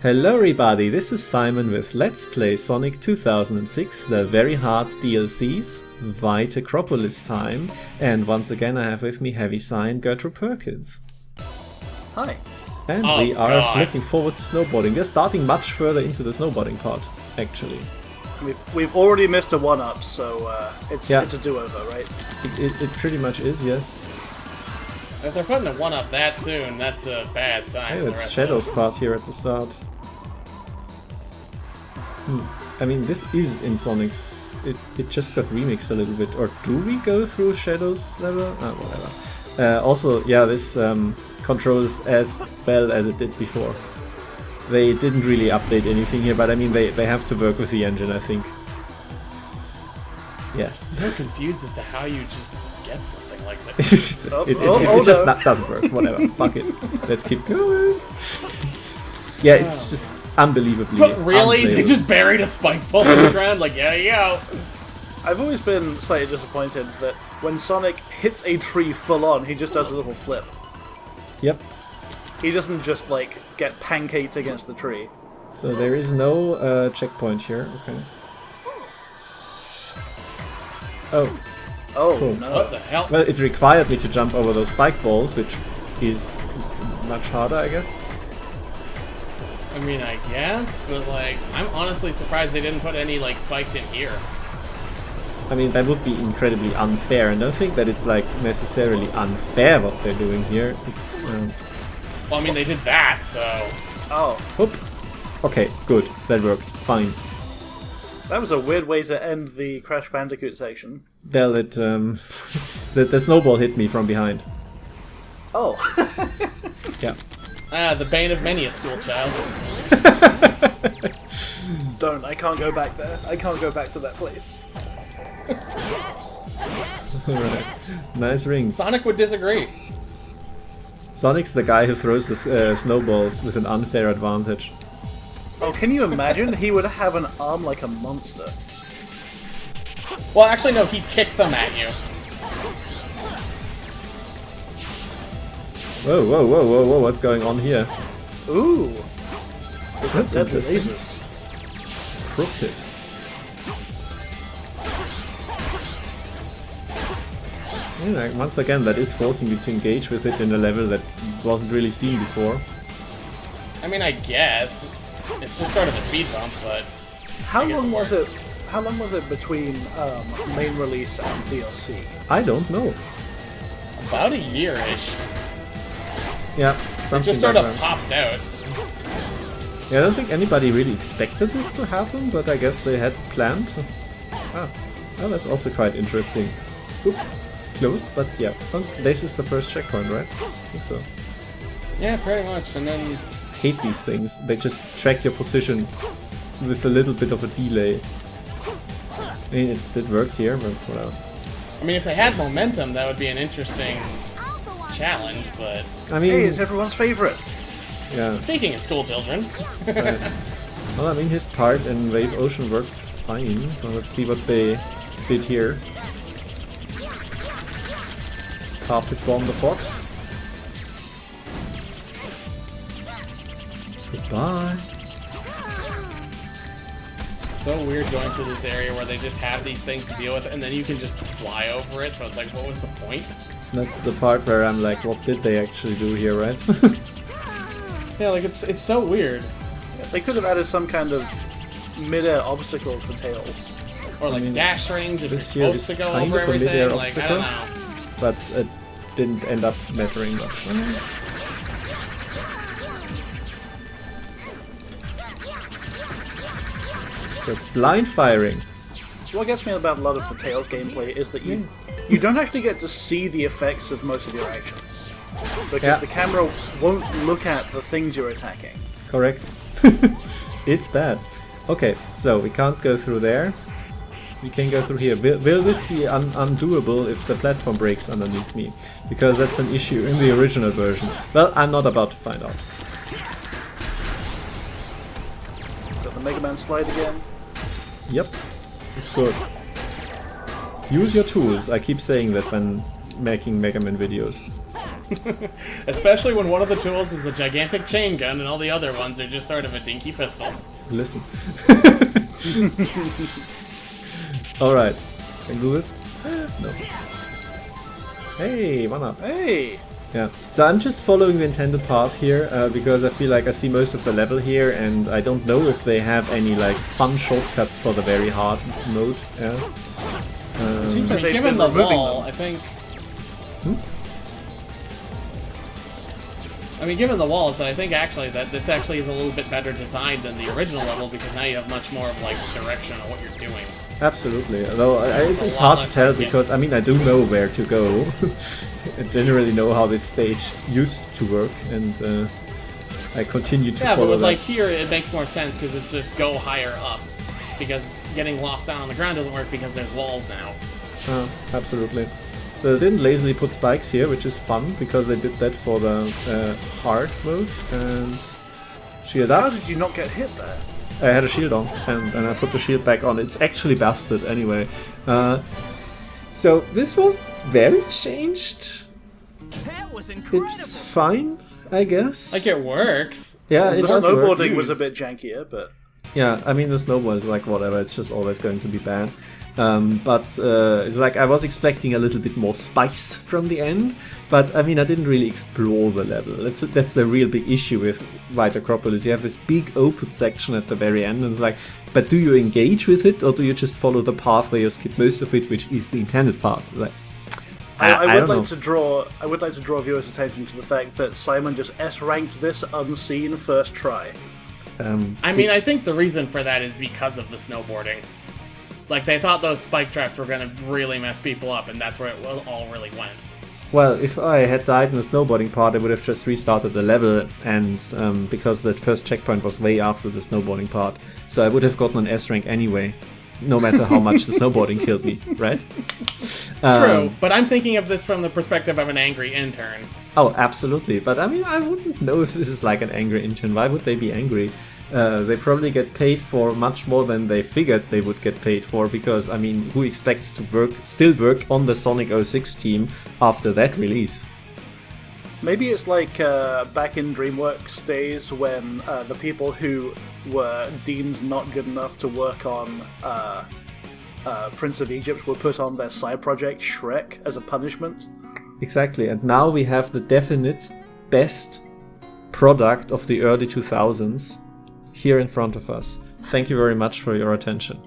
Hello everybody, this is Simon with Let's Play Sonic 2006, the very hard DLCs, White Acropolis time, and once again I have with me Heavy Sigh and Gertrude Perkins. Hi. And we are looking forward to snowboarding. We're starting much further into the snowboarding part, actually. We've already missed a one-up, so it's a do-over, right? It pretty much is, yes. If they're putting a one-up that soon, that's a bad sign. Hey, it's Shadow's part here at the start. I mean, this is in Sonic's. It just got remixed a little bit. Or do we go through Shadow's level? Whatever. Also, yeah, this controls as well as it did before. They didn't really update anything here, but I mean, they have to work with the engine, I think. Yes. I'm so confused as to how you just get something like that. it just doesn't work. Whatever. Fuck it. Let's keep going. Yeah, it's just unbelievably. But really? They just buried a spike ball in the ground? Like, yeah, you go. I've always been slightly disappointed that when Sonic hits a tree full on, he just does a little flip. Yep. He doesn't just, like, get pancaked against the tree. So there is no checkpoint here. Okay. Oh. Oh, cool. no. What the hell? Well, it required me to jump over those spike balls, which is much harder, I guess. I mean, I guess, but, like, I'm honestly surprised they didn't put any, like, spikes in here. I mean, that would be incredibly unfair, and I don't think that it's, like, necessarily unfair what they're doing here. It's, Well, I mean, they did that, so... Oh. Whoop. Okay, good. That worked. Fine. That was a weird way to end the Crash Bandicoot section. Well, it, the snowball hit me from behind. Oh. Yeah. Ah, the bane of many a school child. Don't. I can't go back there. I can't go back to that place. Alright. Nice rings. Sonic would disagree. Sonic's the guy who throws the snowballs with an unfair advantage. Oh, can you imagine? He would have an arm like a monster. Well, actually, no, he'd kick them at you. Whoa, whoa, whoa, whoa, whoa, what's going on here? Ooh. That's Deadly interesting. lasers. Crooked. Yeah, once again, that is forcing you to engage with it in a level that wasn't really seen before. I mean, I guess. It's just sort of a speed bump, but... How long was it? How long was it between main release and DLC? I don't know. About a year-ish. Yeah, It something just sort like of that. popped out. Yeah, I don't think anybody really expected this to happen, but I guess they had planned. Ah, well, that's also quite interesting. Oop, close, but yeah. Well, this is the first checkpoint, right? I think so. Yeah, pretty much, and then... Hate these things. They just track your position with a little bit of a delay. I mean, it did work here, but whatever. I mean, if they had momentum, that would be an interesting challenge, but... I mean, Hey, it's everyone's favorite. yeah. Speaking of school children... Right. Well, I mean, his part in Wave Ocean worked fine. Well, let's see what they did here. Carpet bomb the fox. Goodbye. It's so weird going through this area where they just have these things to deal with, and then you can just fly over it, so it's like, what was the point? That's the part where I'm like, what did they actually do here, right? Yeah, like, it's so weird. Yeah, they could have added some kind of mid-air obstacles for Tails. Or, like, dash rings if you're this here supposed is to go kind over of a mid-air everything, like, I don't obstacle. know. But it didn't end up mattering much. Just blind firing. What gets me about a lot of the Tails gameplay is that you don't actually get to see the effects of most of your actions. Because the camera won't look at the things you're attacking. Correct. It's bad. Okay, so we can't go through there. We can go through here. Will this be undoable if the platform breaks underneath me? Because that's an issue in the original version. Well, I'm not about to find out. Got the Mega Man slide again. Yep, it's good. Use your tools. I keep saying that when making Mega Man videos. Especially when one of the tools is a gigantic chain gun and all the other ones are just sort of a dinky pistol. Listen. Alright. Can I do this? No. Hey, one up. Hey! Yeah. So I'm just following the intended path here because I feel like I see most of the level here, and I don't know if they have any like fun shortcuts for the very hard mode. Yeah. It seems like they've Given been the removing wall, them. I think. I mean, given the walls, I think actually that this actually is a little bit better designed than the original level because now you have much more of like direction on what you're doing. Absolutely. Although it's hard to tell because I mean I do know where to go. I didn't really know how this stage used to work, and I continue to Yeah, follow but with, that. like here it makes more sense because it's just go higher up. Because getting lost down on the ground doesn't work because there's walls now. Absolutely. So they didn't lazily put spikes here, which is fun because they did that for the hard mode. And shield How up. did you not get hit there? I had a shield on, and I put the shield back on. It's actually busted anyway. So this was very changed. That was incredible. It's fine, I guess. Like it works. Yeah, The it does work. snowboarding was a bit jankier, but Yeah, I mean the snowball is like whatever, it's just always going to be bad. But it's like I was expecting a little bit more spice from the end, but I mean I didn't really explore the level. That's a real big issue with White Acropolis. You have this big open section at the very end, and it's like, but do you engage with it, or do you just follow the path where you skip most of it, which is the intended path? Like, I would don't like to draw viewers' attention to the fact that Simon just S-ranked this unseen first try. I mean, I think the reason for that is because of the snowboarding. Like, they thought those spike traps were going to really mess people up, and that's where it all really went. Well, if I had died in the snowboarding part, I would have just restarted the level, and because the first checkpoint was way after the snowboarding part, so I would have gotten an S rank anyway, no matter how much the snowboarding killed me, right? True, but I'm thinking of this from the perspective of an angry intern. Oh, absolutely. But I mean, I wouldn't know if this is like an angry intern. Why would they be angry? They probably get paid for much more than they figured they would get paid for, because, I mean, who expects to still work on the Sonic 06 team after that release? Maybe it's like back in DreamWorks days when the people who were deemed not good enough to work on Prince of Egypt were put on their side project Shrek as a punishment. Exactly, and now we have the definite best product of the early 2000s here in front of us. Thank you very much for your attention.